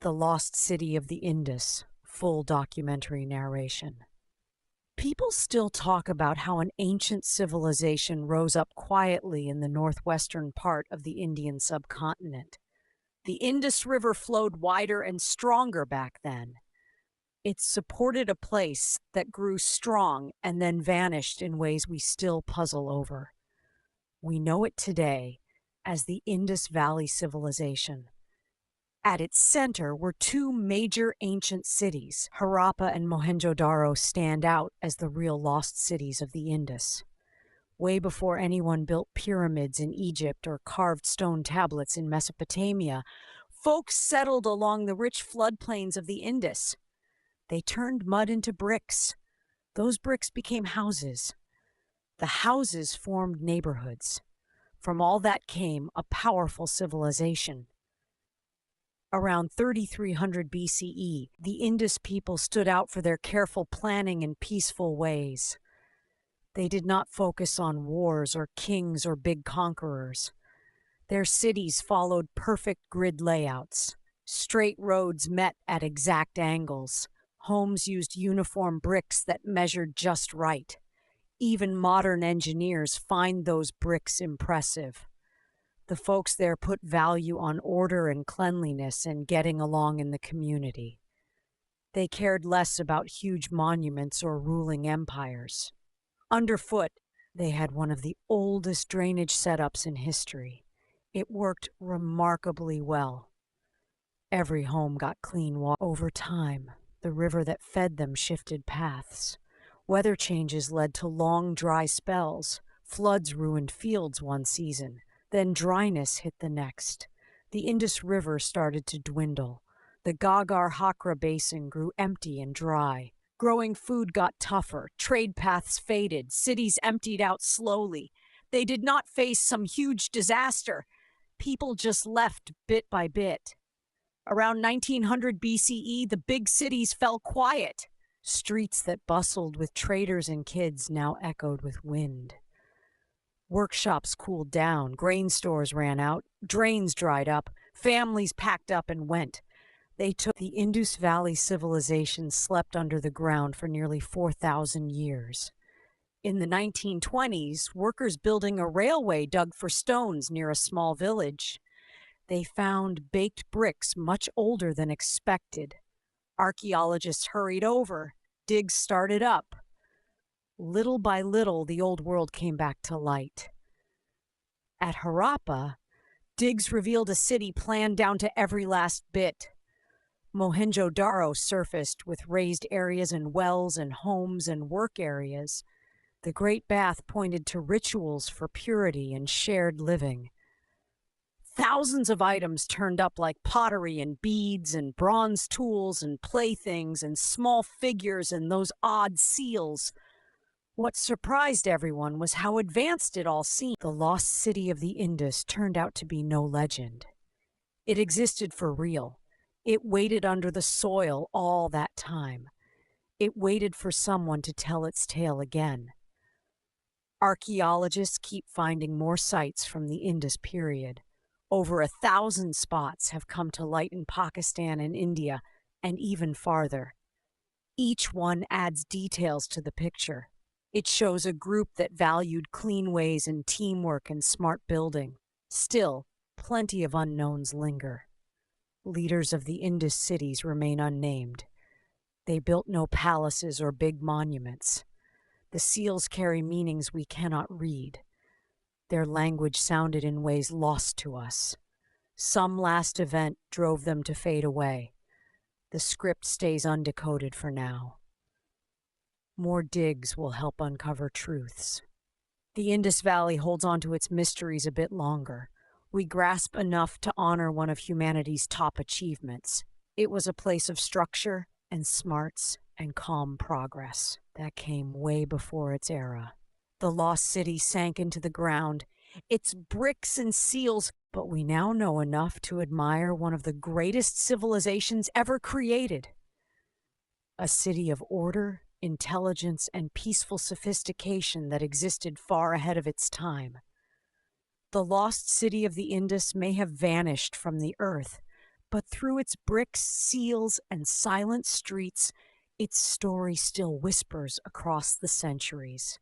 The Lost City of the Indus, full documentary narration. People still talk about how an ancient civilization rose up quietly in the northwestern part of the Indian subcontinent. The Indus River flowed wider and stronger back then. It supported a place that grew strong and then vanished in ways we still puzzle over. We know it today as the Indus Valley Civilization. At its center were two major ancient cities. Harappa and Mohenjo-daro stand out as the real lost cities of the Indus. Way before anyone built pyramids in Egypt or carved stone tablets in Mesopotamia, folks settled along the rich floodplains of the Indus. They turned mud into bricks. Those bricks became houses. The houses formed neighborhoods. From all that came a powerful civilization. Around 3300 BCE, the Indus people stood out for their careful planning and peaceful ways. They did not focus on wars or kings or big conquerors. Their cities followed perfect grid layouts. Straight roads met at exact angles. Homes used uniform bricks that measured just right. Even modern engineers find those bricks impressive. The folks there put value on order and cleanliness and getting along in the community. They cared less about huge monuments or ruling empires. Underfoot, they had one of the oldest drainage setups in history. It worked remarkably well. Every home got clean water. Over time, the river that fed them shifted paths. Weather changes led to long, dry spells. Floods ruined fields one season. Then dryness hit the next. The Indus River started to dwindle. The Ghaggar-Hakra basin grew empty and dry. Growing food got tougher. Trade paths faded. Cities emptied out slowly. They did not face some huge disaster. People just left bit by bit. Around 1900 BCE, the big cities fell quiet. Streets that bustled with traders and kids now echoed with wind. Workshops cooled down, grain stores ran out, drains dried up, families packed up and went. The Indus Valley Civilization slept under the ground for nearly 4,000 years. In the 1920s, workers building a railway dug for stones near a small village. They found baked bricks much older than expected. Archaeologists hurried over. Digs started up. Little by little, the old world came back to light. At Harappa, digs revealed a city planned down to every last bit. Mohenjo-daro surfaced with raised areas and wells and homes and work areas. The Great Bath pointed to rituals for purity and shared living. Thousands of items turned up like pottery and beads and bronze tools and playthings and small figures and those odd seals. What surprised everyone was how advanced it all seemed. The lost city of the Indus turned out to be no legend. It existed for real. It waited under the soil all that time. It waited for someone to tell its tale again. Archaeologists keep finding more sites from the Indus period. Over 1,000 spots have come to light in Pakistan and India, and even farther. Each one adds details to the picture. It shows a group that valued clean ways and teamwork and smart building. Still, plenty of unknowns linger. Leaders of the Indus cities remain unnamed. They built no palaces or big monuments. The seals carry meanings we cannot read. Their language sounded in ways lost to us. Some last event drove them to fade away. The script stays undecoded for now. More digs will help uncover truths. The Indus Valley holds on to its mysteries a bit longer. We grasp enough to honor one of humanity's top achievements. It was a place of structure and smarts and calm progress that came way before its era. The lost city sank into the ground, its bricks and seals, but we now know enough to admire one of the greatest civilizations ever created. A city of order, intelligence, and peaceful sophistication that existed far ahead of its time. The lost city of the Indus may have vanished from the earth, But through its bricks, seals, and silent streets, its story still whispers across the centuries.